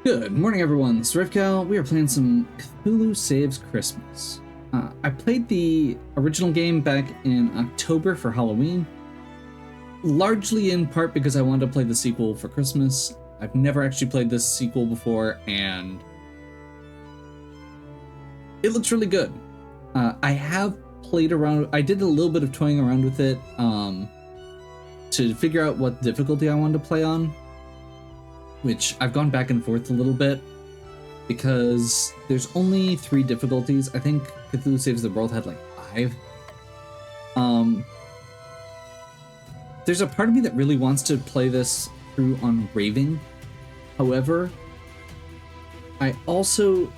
Good morning, everyone. It's Rivcal. We are playing some Cthulhu Saves Christmas. I played the original game back in October for Halloween, largely in part because I wanted to play the sequel for Christmas. I've never actually played this sequel before, and it looks really good. I have played around. I did a little bit of toying around with it to figure out what difficulty I wanted to play on, which I've gone back and forth a little bit because there's only 3 difficulties. I think Cthulhu Saves the World had like 5. There's a part of me that really wants to play this through on Raving. However, I also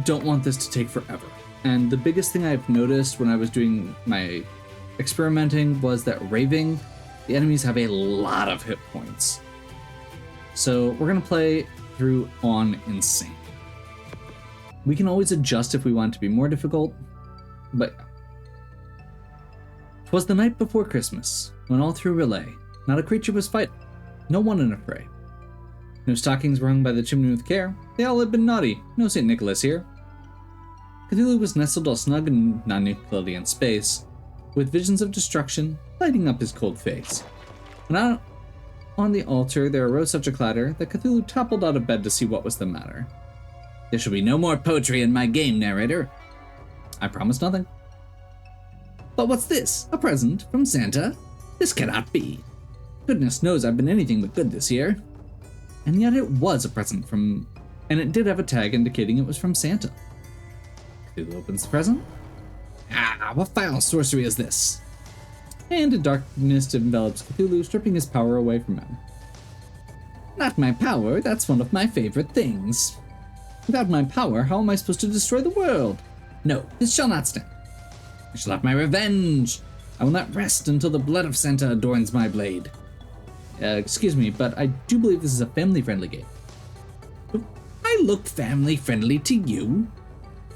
don't want this to take forever. And the biggest thing I've noticed when I was doing my experimenting was that Raving, the enemies have a lot of hit points. So we're going to play through on Insane. We can always adjust if we want it to be more difficult, but 'twas the night before Christmas, when all through Relay, not a creature was fighting, no one in a fray. No stockings were hung by the chimney with care, they all had been naughty, no St. Nicholas here. Cthulhu was nestled all snug in non-Euclidean space, with visions of destruction lighting up his cold face. And out on the altar there arose such a clatter that Cthulhu toppled out of bed to see what was the matter. There shall be no more poetry in my game, narrator. I promise nothing. But what's this? A present from Santa? This cannot be. Goodness knows I've been anything but good this year. And yet it was a present from... and it did have a tag indicating it was from Santa. Cthulhu opens the present. Ah, what foul sorcery is this? And a darkness envelops Cthulhu, stripping his power away from him. Not my power, that's one of my favorite things. Without my power, how am I supposed to destroy the world? No, this shall not stand. I shall have my revenge. I will not rest until the blood of Santa adorns my blade. Excuse me, but I do believe this is a family-friendly game. I look family-friendly to you.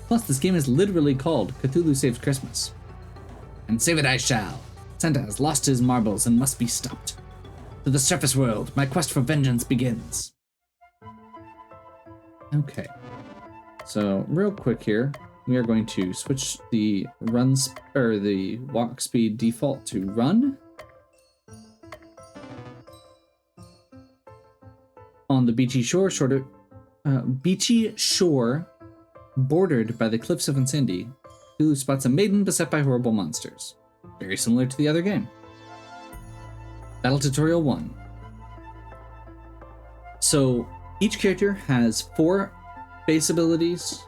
Plus, this game is literally called Cthulhu Saves Christmas. And save it I shall. Santa has lost his marbles and must be stopped. To the surface world, my quest for vengeance begins. Okay. So, real quick here, we are going to switch the the walk speed default to run. On the beachy shore, bordered by the cliffs of Insandy, Cthulhu spots a maiden beset by horrible monsters. Very similar to the other game. Battle Tutorial 1. So, each character has 4 base abilities,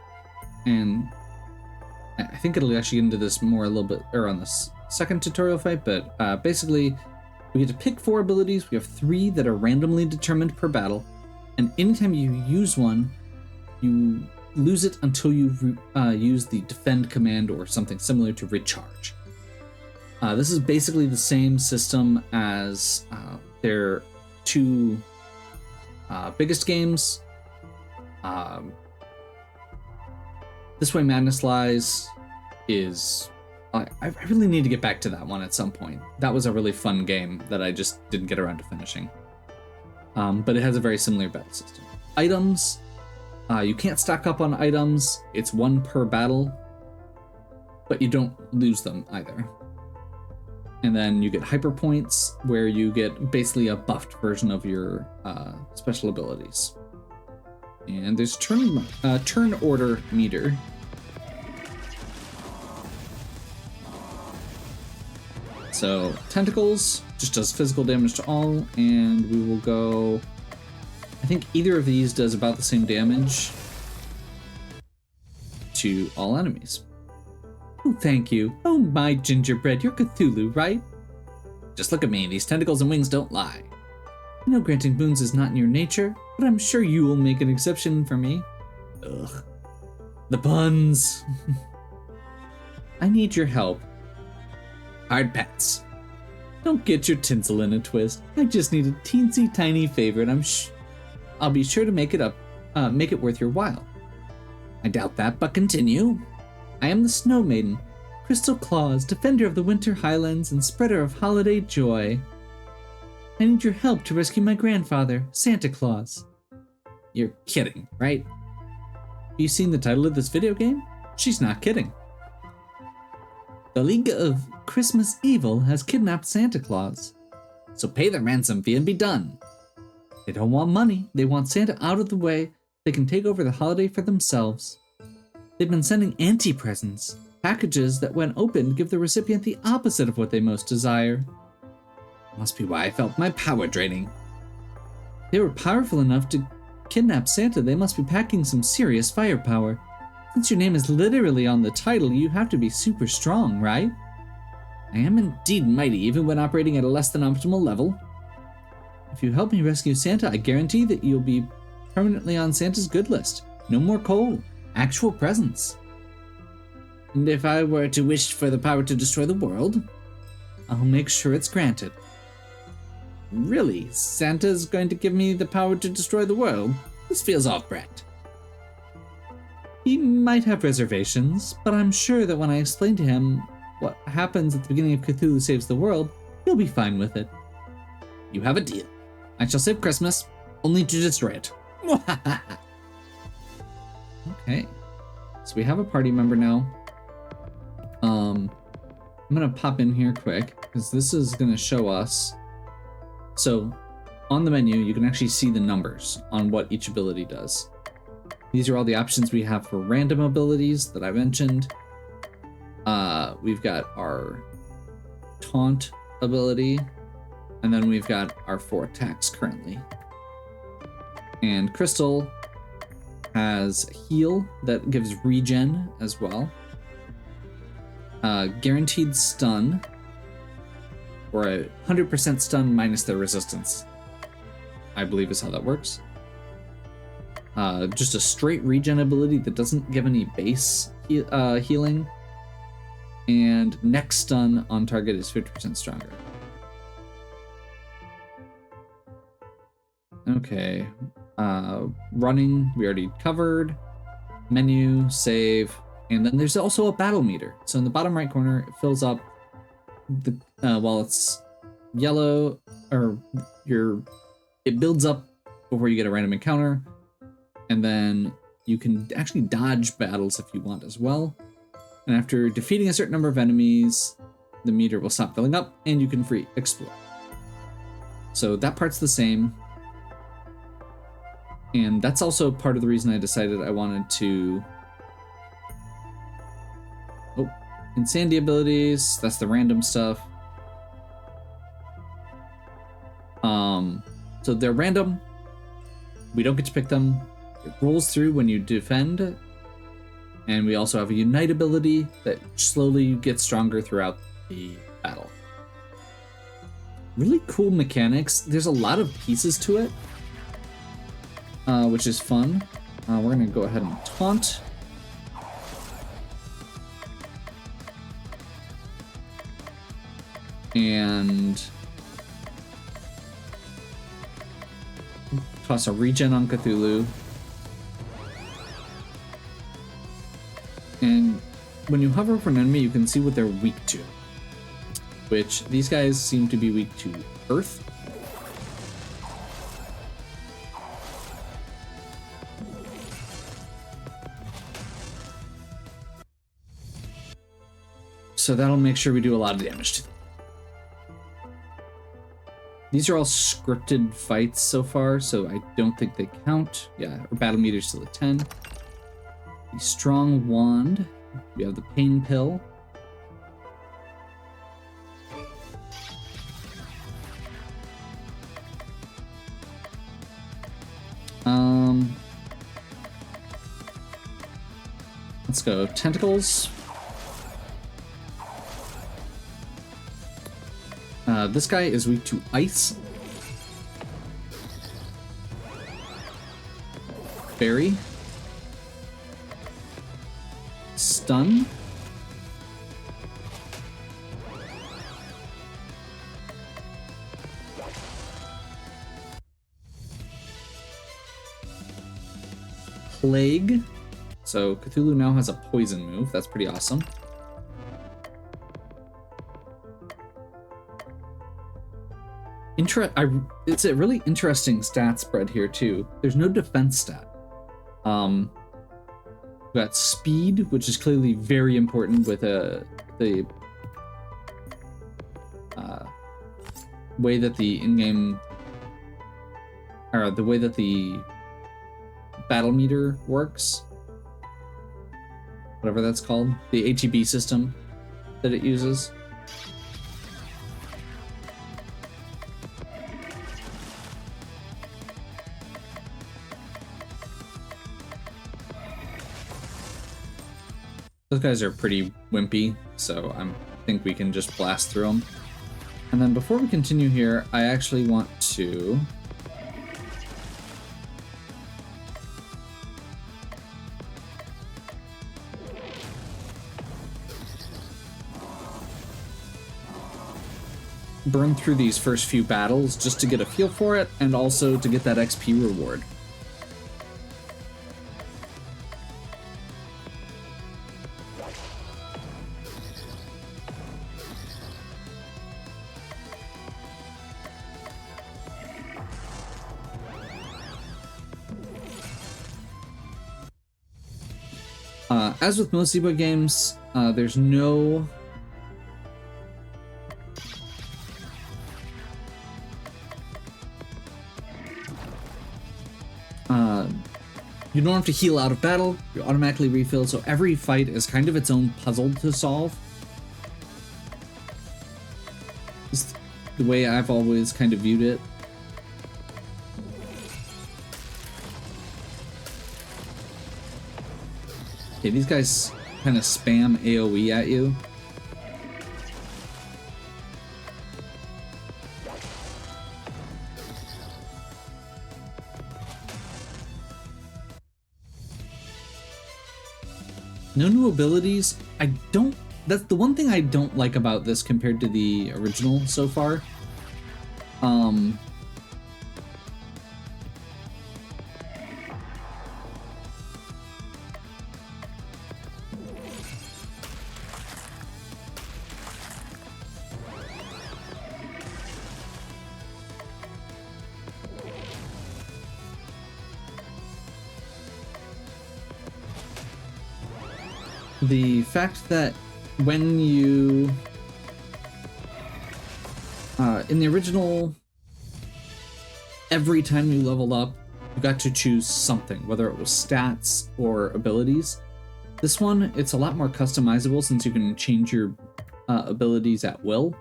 and I think it'll actually get into this more a little bit, or on this second tutorial fight, but basically, we get to pick 4 abilities. We have 3 that are randomly determined per battle, and anytime you use one, you lose it until you use the defend command or something similar to recharge. This is basically the same system as their 2 biggest games. This Way Madness Lies is... I really need to get back to that one at some point. That was a really fun game that I just didn't get around to finishing. But it has a very similar battle system. Items. You can't stock up on items. It's 1 per battle. But you don't lose them either. And then you get hyper points, where you get basically a buffed version of your special abilities. And there's turn order meter. So tentacles just does physical damage to all, and we will go... I think either of these does about the same damage to all enemies. Oh, thank you. Oh, my gingerbread, you're Cthulhu, right? Just look at me, these tentacles and wings don't lie. I know granting boons is not in your nature, but I'm sure you will make an exception for me. Ugh. The puns. I need your help. Hard pass. Don't get your tinsel in a twist. I just need a teensy tiny favor, and I'll be sure to make it worth your while. I doubt that, but continue. I am the Snow Maiden, Crystal Claus, defender of the Winter Highlands and spreader of holiday joy. I need your help to rescue my grandfather, Santa Claus. You're kidding, right? You seen the title of this video game? She's not kidding. The League of Christmas Evil has kidnapped Santa Claus. So pay the ransom fee and be done. They don't want money. They want Santa out of the way. They can take over the holiday for themselves. They've been sending anti-presents, packages that when opened give the recipient the opposite of what they most desire. Must be why I felt my power draining. They were powerful enough to kidnap Santa. They must be packing some serious firepower. Since your name is literally on the title, you have to be super strong, right? I am indeed mighty, even when operating at a less than optimal level. If you help me rescue Santa, I guarantee that you'll be permanently on Santa's good list. No more coal, actual presents. And if I were to wish for the power to destroy the world, I'll make sure it's granted. Really? Santa's going to give me the power to destroy the world? This feels off, Brett. He might have reservations, but I'm sure that when I explain to him what happens at the beginning of Cthulhu Saves the World, he'll be fine with it. You have a deal. I shall save Christmas, only to destroy it. Okay. So we have a party member now. I'm gonna pop in here quick, because this is gonna show us. So, on the menu, you can actually see the numbers on what each ability does. These are all the options we have for random abilities that I mentioned. We've got our taunt ability, and then we've got our 4 attacks currently. And Crystal has heal that gives regen as well. Guaranteed stun, or a 100% stun minus their resistance, I believe is how that works. Just a straight regen ability that doesn't give any base healing. And next stun on target is 50% stronger. Okay. Running, we already covered. Menu, save, and then there's also a battle meter. So in the bottom right corner, it fills up the while it's yellow, or it builds up before you get a random encounter. And then you can actually dodge battles if you want as well. And after defeating a certain number of enemies, the meter will stop filling up and you can free explore. So that part's the same. And that's also part of the reason I decided I wanted to... Oh, Insanity abilities, that's the random stuff. So they're random. We don't get to pick them. It rolls through when you defend. And we also have a Unite ability that slowly gets stronger throughout the battle. Really cool mechanics. There's a lot of pieces to it, which is fun. We're going to go ahead and taunt. And toss a regen on Cthulhu. And when you hover over an enemy, you can see what they're weak to. Which, these guys seem to be weak to Earth. So that'll make sure we do a lot of damage to them. These are all scripted fights so far, so I don't think they count. Yeah, our battle meter's still at 10. The strong wand. We have the pain pill. Let's go tentacles. This guy is weak to ice. Fairy. Stun. Plague. So Cthulhu now has a poison move. That's pretty awesome. it's a really interesting stat spread here too. There's no defense stat. We've got speed, which is clearly very important with the way that the in-game, or the way that the battle meter works, whatever that's called, the ATB system that it uses. Those guys are pretty wimpy, so I think we can just blast through them. And then before we continue here, I actually want to burn through these first few battles just to get a feel for it, and also to get that XP reward. As with most Zebo games, there's no you don't have to heal out of battle, you automatically refill, so every fight is kind of its own puzzle to solve. It's the way I've always kind of viewed it. Okay, these guys kind of spam AoE at you. No new abilities. That's the one thing I don't like about this compared to the original so far. The fact that when you in the original, every time you leveled up, you got to choose something, whether it was stats or abilities. This one, it's a lot more customizable since you can change your abilities at will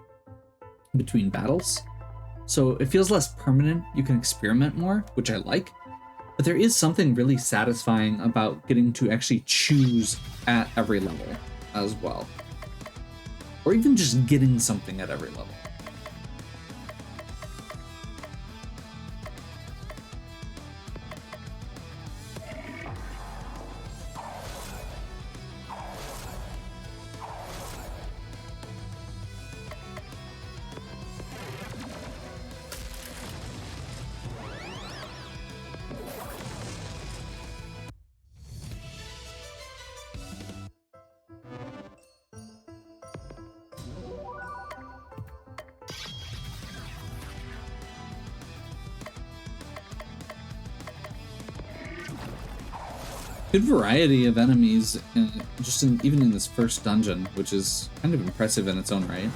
between battles. So it feels less permanent. You can experiment more, which I like. But there is something really satisfying about getting to actually choose at every level as well. Or even just getting something at every level. Good variety of enemies, even in this first dungeon, which is kind of impressive in its own right.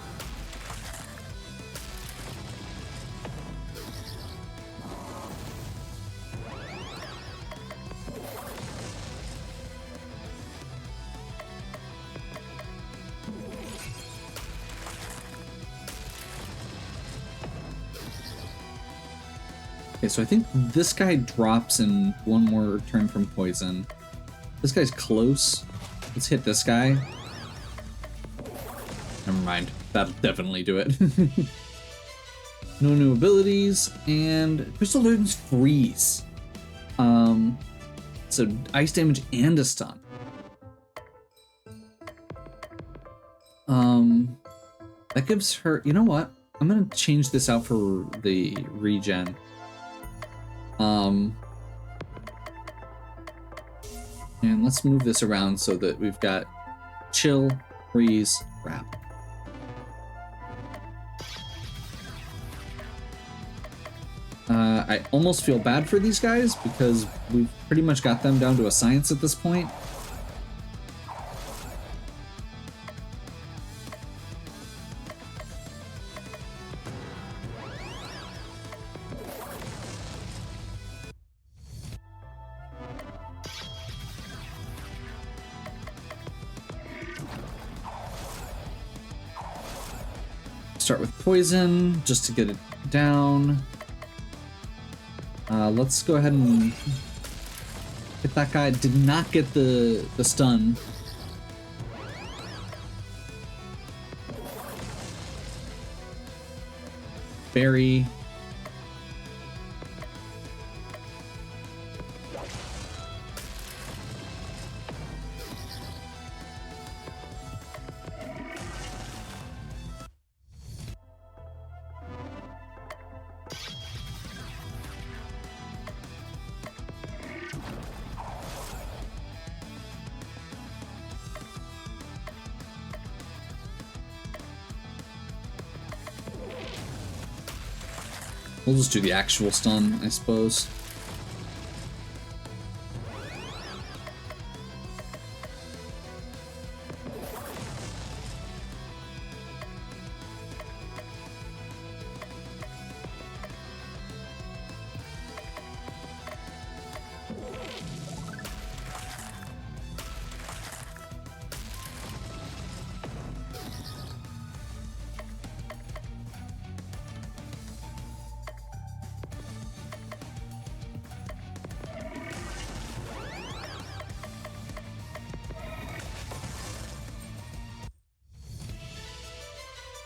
Okay, so I think this guy drops in one more turn from poison. This guy's close. Let's hit this guy. Never mind. That'll definitely do it. No new abilities, and Crystal learns freeze. So ice damage and a stun. That gives her, you know what? I'm gonna change this out for the regen. And let's move this around so that we've got chill, freeze, wrap. I almost feel bad for these guys because we've pretty much got them down to a science at this point. Start with poison just to get it down. Let's go ahead and hit that guy. Did not get the stun. Berry. We'll just do the actual stun, I suppose.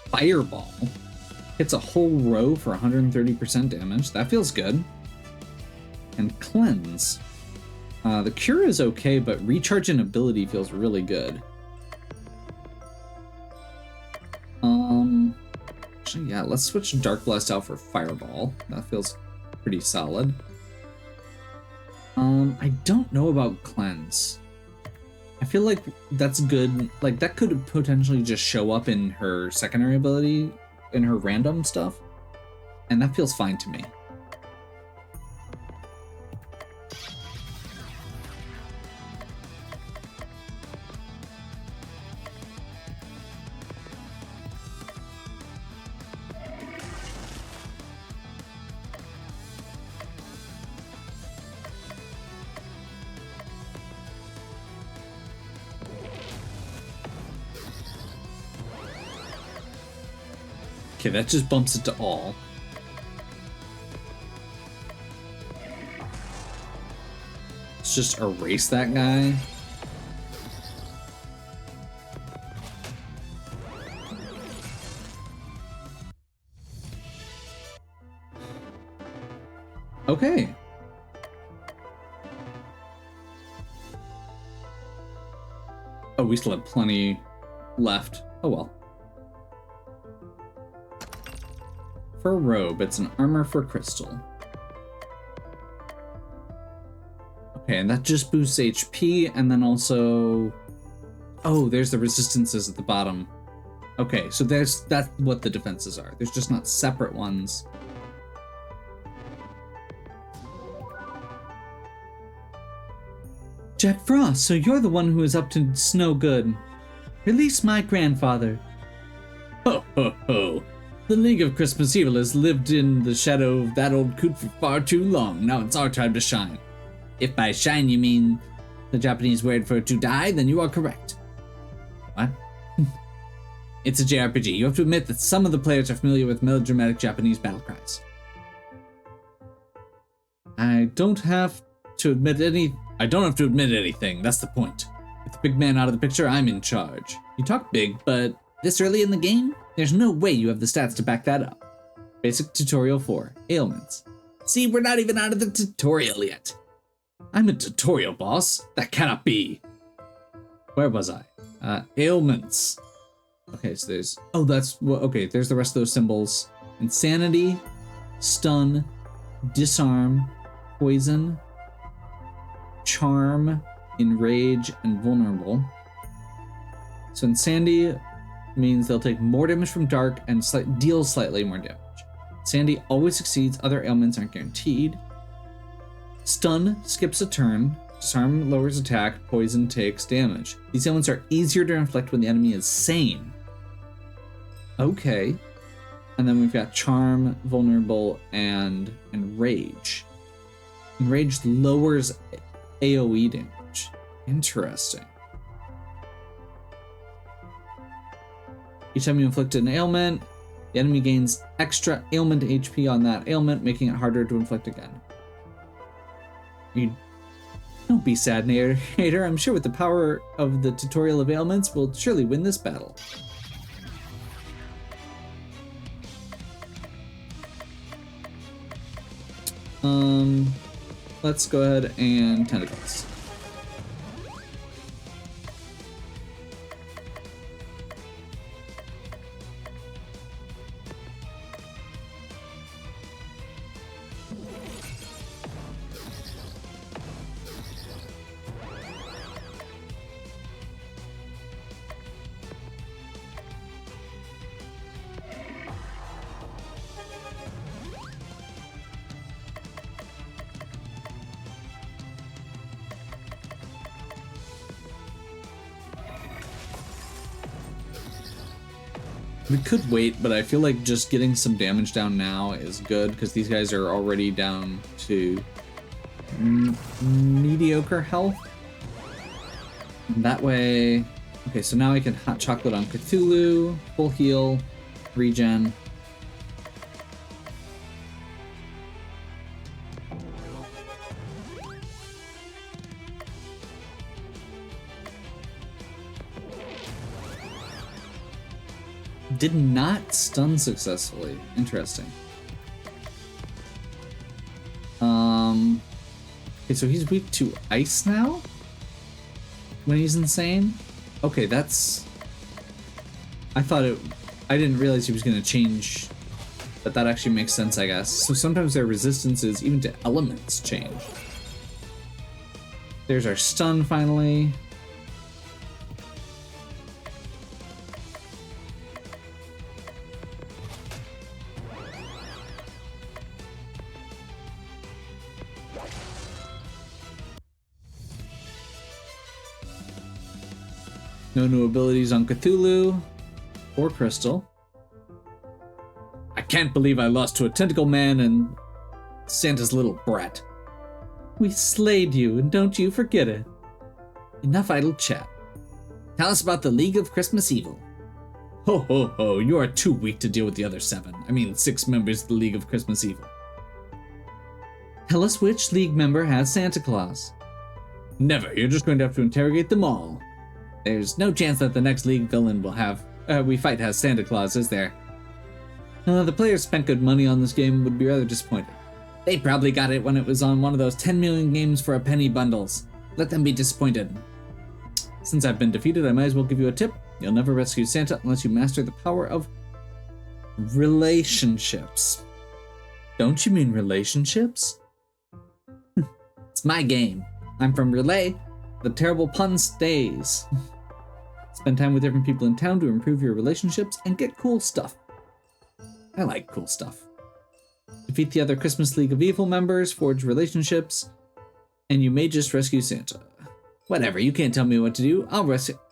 Fireball hits a whole row for 130% damage. That feels good. And Cleanse. The Cure is okay, but Recharge and Ability feels really good. Actually, yeah, let's switch Dark Blast out for Fireball. That feels pretty solid. I don't know about Cleanse. I feel like that's good. Like, that could potentially just show up in her secondary ability, in her random stuff, and that feels fine to me. Okay, that just bumps it to all. Let's just erase that guy. Okay. Oh, we still have plenty left. Oh well. For a robe, it's an armor for crystal. Okay, and that just boosts HP, and then also... Oh, there's the resistances at the bottom. Okay, so that's what the defenses are. There's just not separate ones. Jack Frost, so you're the one who is up to snow good. Release my grandfather. Ho, ho, ho. The League of Christmas Evil has lived in the shadow of that old coot for far too long. Now it's our time to shine. If by shine you mean the Japanese word for to die, then you are correct. What? It's a JRPG. You have to admit that some of the players are familiar with melodramatic Japanese battle cries. I don't have to admit anything. That's the point. With the big man out of the picture, I'm in charge. You talk big, but this early in the game? There's no way you have the stats to back that up. Basic Tutorial 4. Ailments. See, we're not even out of the tutorial yet. I'm a tutorial boss. That cannot be. Where was I? Ailments. Okay, so there's... Oh, that's... Okay, there's the rest of those symbols. Insanity, Stun, Disarm, Poison, Charm, Enrage, and Vulnerable. So Insanity means they'll take more damage from dark and deal slightly more damage. Sandy always succeeds. Other ailments aren't guaranteed. Stun skips a turn. Disarm lowers attack. Poison takes damage. These ailments are easier to inflict when the enemy is sane. Okay. And then we've got Charm, Vulnerable, and Enrage. Enrage lowers AoE damage. Interesting. Each time you inflict an ailment, the enemy gains extra ailment HP on that ailment, making it harder to inflict again. Don't be sad, narrator. I'm sure with the power of the tutorial of ailments, we'll surely win this battle. Let's go ahead and tentacles. We could wait, but I feel like just getting some damage down now is good because these guys are already down to mediocre health. And that way, okay, so now I can hot chocolate on Cthulhu, full heal, regen. Did not stun successfully. Interesting. Okay, so he's weak to ice now? When he's insane? Okay, that's... I didn't realize he was gonna change, but that actually makes sense, I guess. So sometimes their resistances, even to elements, change. There's our stun, finally. No new abilities on Cthulhu or Crystal. I can't believe I lost to a tentacle man and Santa's little brat. We slayed you, and don't you forget it. Enough idle chat. Tell us about the League of Christmas Evil. Ho ho ho, you are too weak to deal with the other 6 members of the League of Christmas Evil. Tell us which League member has Santa Claus. Never, you're just going to have to interrogate them all. There's no chance that the next League villain we fight has Santa Claus, is there? The players spent good money on this game and would be rather disappointed. They probably got it when it was on one of those 10 million games for a penny bundles. Let them be disappointed. Since I've been defeated, I might as well give you a tip. You'll never rescue Santa unless you master the power of relationships. Don't you mean relationships? It's my game. I'm from Relay. The terrible pun stays. Spend time with different people in town to improve your relationships and get cool stuff. I like cool stuff. Defeat the other Christmas League of Evil members, forge relationships, and you may just rescue Santa. Whatever, you can't tell me what to do.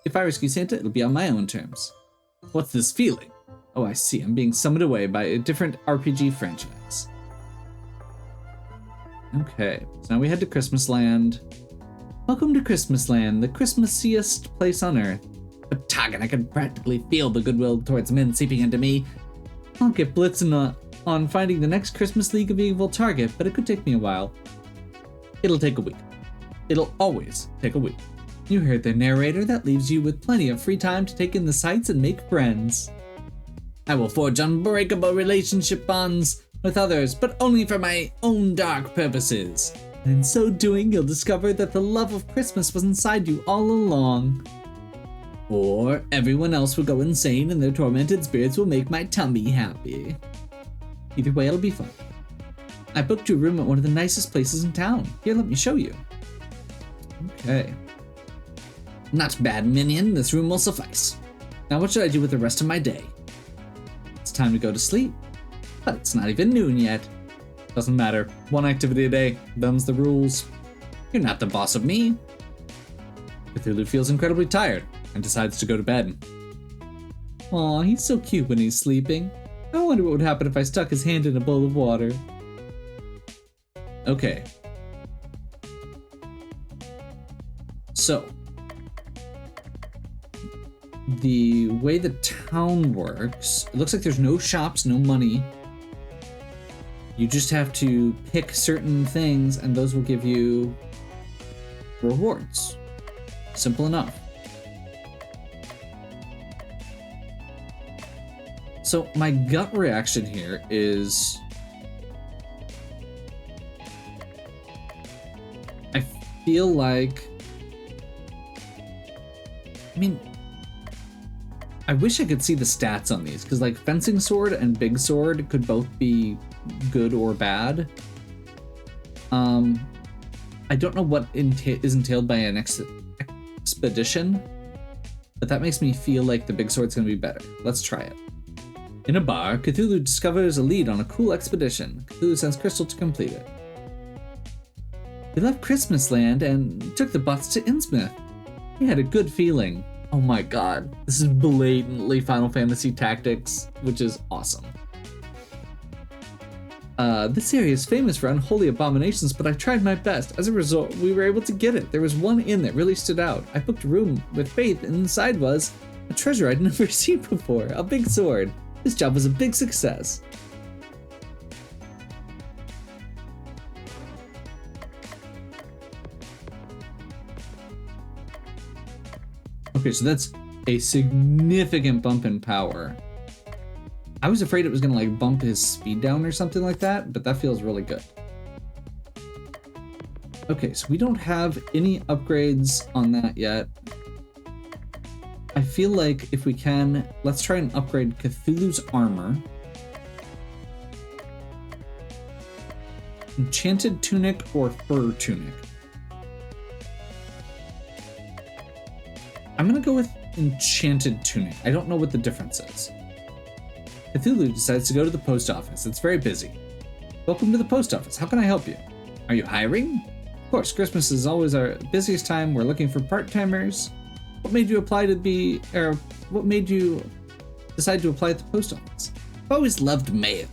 If I rescue Santa, it'll be on my own terms. What's this feeling? Oh, I see. I'm being summoned away by a different RPG franchise. Okay, so now we head to Christmas Land. Welcome to Christmas Land, the Christmassiest place on Earth. But Target, I can practically feel the goodwill towards men seeping into me. I'll get blitzing on finding the next Christmas League of Evil target, but it could take me a while. It'll take a week. It'll always take a week. You heard the narrator. That leaves you with plenty of free time to take in the sights and make friends. I will forge unbreakable relationship bonds with others, but only for my own dark purposes. And in so doing, you'll discover that the love of Christmas was inside you all along. Or everyone else will go insane and their tormented spirits will make my tummy happy. Either way, it'll be fun. I booked you a room at one of the nicest places in town. Here, let me show you. Okay. Not bad, minion. This room will suffice. Now what should I do with the rest of my day? It's time to go to sleep. But it's not even noon yet. Doesn't matter. One activity a day. Them's the rules. You're not the boss of me. Cthulhu feels incredibly tired and decides to go to bed. Aw, he's so cute when he's sleeping. I wonder what would happen if I stuck his hand in a bowl of water. Okay. So, the way the town works, it looks like there's no shops, no money. You just have to pick certain things and those will give you rewards. Simple enough. So my gut reaction here is I feel like, I mean, I wish I could see the stats on these, because like fencing sword and big sword could both be good or bad. I don't know what is entailed by an expedition, but that makes me feel like the big sword's gonna be better. Let's try it. In a bar, Cthulhu discovers a lead on a cool expedition. Cthulhu sends Crystal to complete it. We left Christmas Land and took the bus to Innsmouth. We had a good feeling. Oh my god, this is blatantly Final Fantasy Tactics, which is awesome. This area is famous for unholy abominations, but I tried my best. As a result, we were able to get it. There was one inn that really stood out. I booked a room with Faith, and inside was a treasure I'd never seen before, a big sword. This job was a big success. Okay, so that's a significant bump in power. I was afraid it was gonna like bump his speed down or something like that, but that feels really good. Okay, so we don't have any upgrades on that yet. I feel like if we can, let's try and upgrade Cthulhu's armor. Enchanted tunic or fur tunic? I'm gonna go with enchanted tunic. I don't know what the difference is. Cthulhu decides to go to the post office. It's very busy. Welcome to the post office. How can I help you? Are you hiring? Of course, Christmas is always our busiest time. We're looking for part-timers. What made you apply to be, or what made you decide to apply at the post office? I've always loved mail.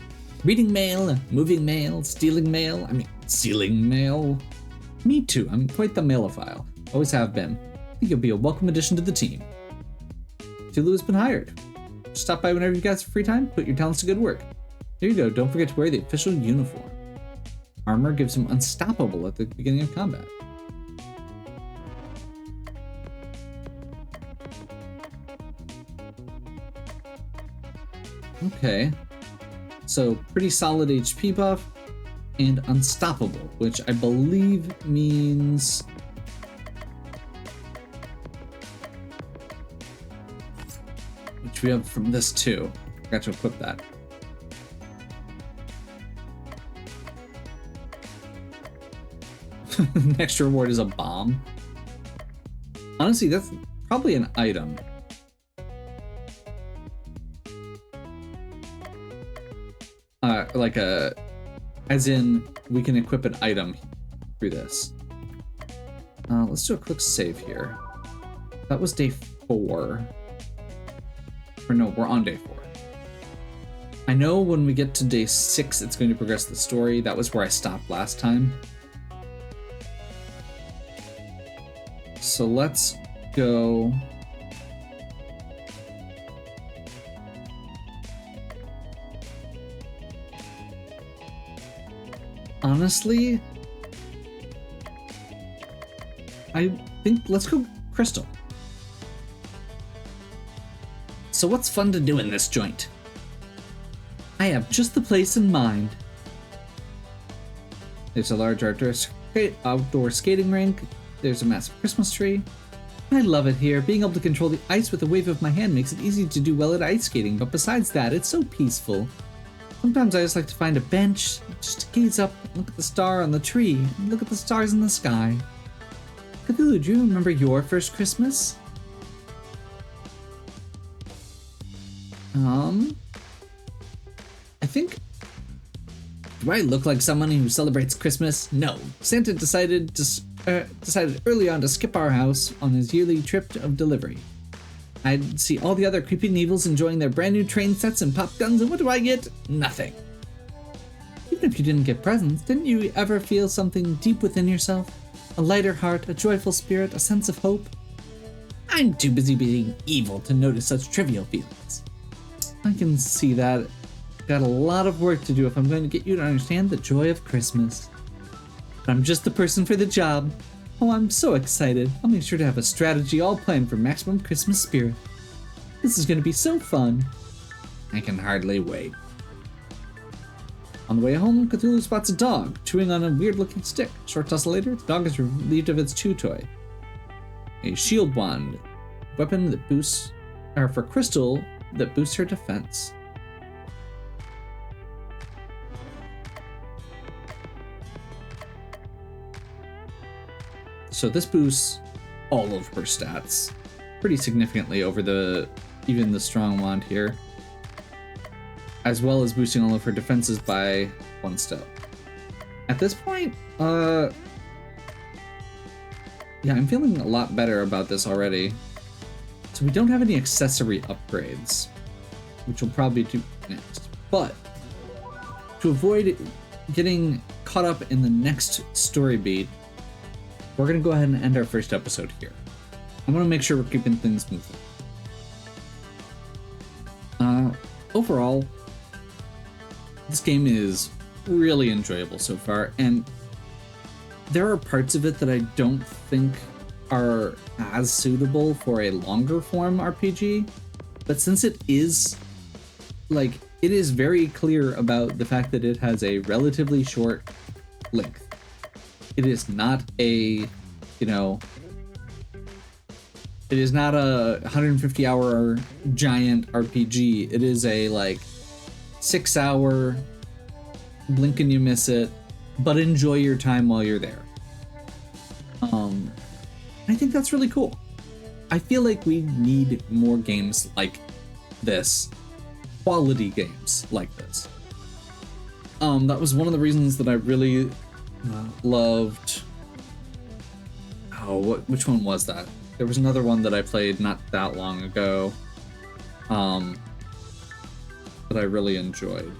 Reading mail, moving mail, stealing mail. Sealing mail. Me too. I'm quite the mailophile. Always have been. I think you'll be a welcome addition to the team. Cthulhu has been hired. Stop by whenever you guys have free time. Put your talents to good work. There you go. Don't forget to wear the official uniform. Armor gives him unstoppable at the beginning of combat. Okay. So pretty solid HP buff and unstoppable, which I believe means which we have from this too. Forgot to equip that. Next reward is a bomb. Honestly, that's probably an item. As in, we can equip an item through this. Let's do a quick save here. That was day 4. Or no, we're on day 4. I know when we get to day 6, it's going to progress the story. That was where I stopped last time. So let's go. Honestly, I think let's go Crystal. So what's fun to do in this joint? I have just the place in mind. There's a large outdoor skating rink. There's a massive Christmas tree. I love it here. Being able to control the ice with a wave of my hand makes it easy to do well at ice skating, but besides that, it's so peaceful. Sometimes I just like to find a bench, just to gaze up, look at the star on the tree, and look at the stars in the sky. Cthulhu, do you remember your first Christmas? I think Do I look like someone who celebrates Christmas? No. Santa decided early on to skip our house on his yearly trip of delivery. I'd see all the other creepy Nevils enjoying their brand new train sets and pop guns, and what do I get? Nothing. Even if you didn't get presents, didn't you ever feel something deep within yourself? A lighter heart, a joyful spirit, a sense of hope? I'm too busy being evil to notice such trivial feelings. I can see that. Got a lot of work to do if I'm going to get you to understand the joy of Christmas. But I'm just the person for the job. Oh, I'm so excited. I'll make sure to have a strategy all planned for maximum Christmas spirit. This is going to be so fun. I can hardly wait. On the way home, Cthulhu spots a dog chewing on a weird-looking stick. Short tussle later, the dog is relieved of its chew toy. A shield wand, weapon that boosts, or for Crystal, that boosts her defense. So this boosts all of her stats pretty significantly over even the strong wand here, as well as boosting all of her defenses by 1 step. At this point, yeah, I'm feeling a lot better about this already. So we don't have any accessory upgrades, which we'll probably do next. But to avoid getting caught up in the next story beat, we're going to go ahead and end our first episode here. I want to make sure we're keeping things moving. Overall, this game is really enjoyable so far, and there are parts of it that I don't think are as suitable for a longer form RPG, but since it is very clear about the fact that it has a relatively short length. It is not a, it is not a 150-hour giant RPG. It is a 6-hour blink and you miss it, but enjoy your time while you're there. I think that's really cool. I feel like we need more games like this, quality games like this. That was one of the reasons that I really loved. Which one was that? There was another one that I played not that long ago, that I really enjoyed.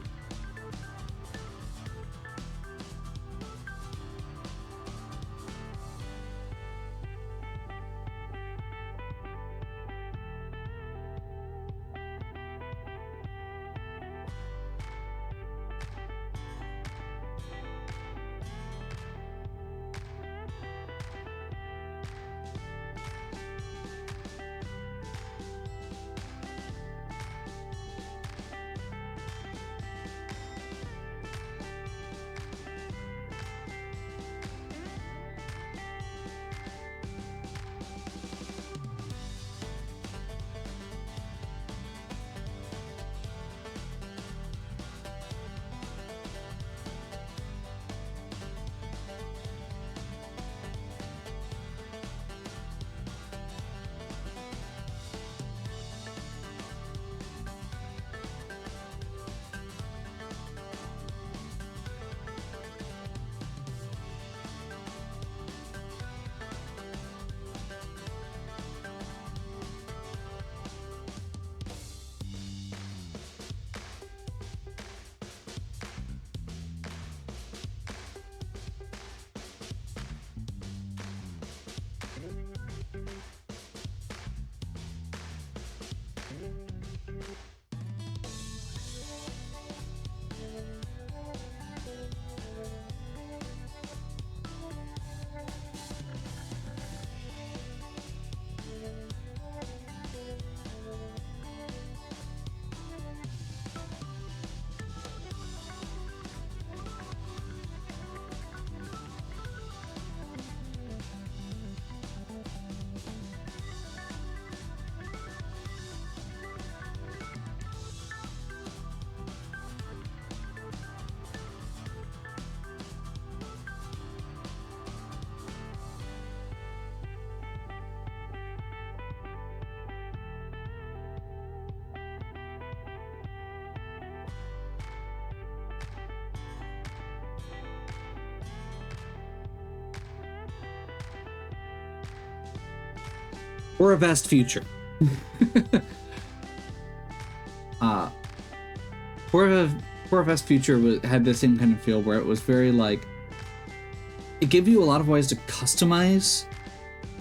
or a vast future. For a vast future had the same kind of feel where it was very like, it gave you a lot of ways to customize,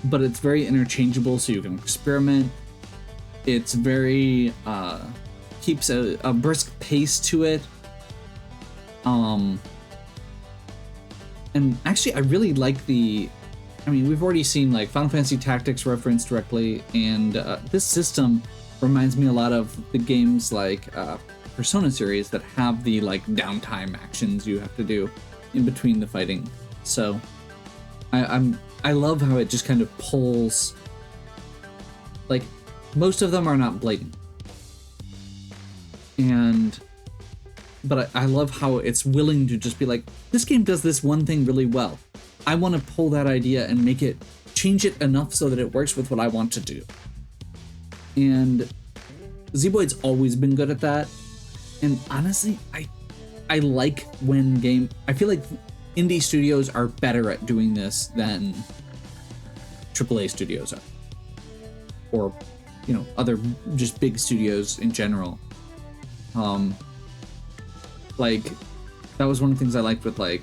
but it's very interchangeable, so you can experiment. It's very keeps a brisk pace to it. And actually, I really like we've already seen like Final Fantasy Tactics referenced directly, and this system reminds me a lot of the games like Persona series that have the like downtime actions you have to do in between the fighting. So I love how it just kind of pulls, like, most of them are not blatant. But I love how it's willing to just be like, this game does this one thing really well. I want to pull that idea and change it enough so that it works with what I want to do. And Zeboyd's always been good at that. And honestly, I like when I feel like indie studios are better at doing this than AAA studios are. Or, other just big studios in general. Like, that was one of the things I liked with, like,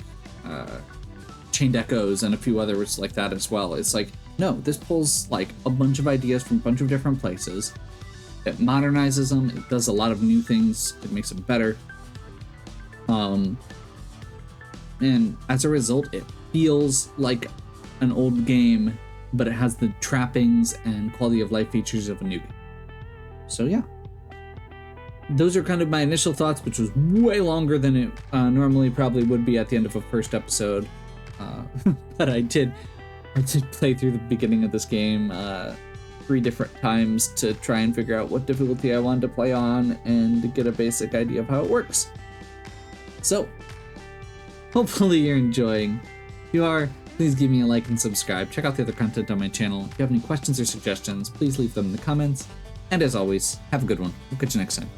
Chained Echoes and a few others like that as well. It's like, no, this pulls, like, a bunch of ideas from a bunch of different places. It modernizes them. It does a lot of new things. It makes them better. And as a result, it feels like an old game, but it has the trappings and quality of life features of a new game. So, yeah. Those are kind of my initial thoughts, which was way longer than it normally probably would be at the end of a first episode. But I did play through the beginning of this game 3 different times to try and figure out what difficulty I wanted to play on and to get a basic idea of how it works. So, hopefully you're enjoying. If you are, please give me a like and subscribe. Check out the other content on my channel. If you have any questions or suggestions, please leave them in the comments. And as always, have a good one. We'll catch you next time.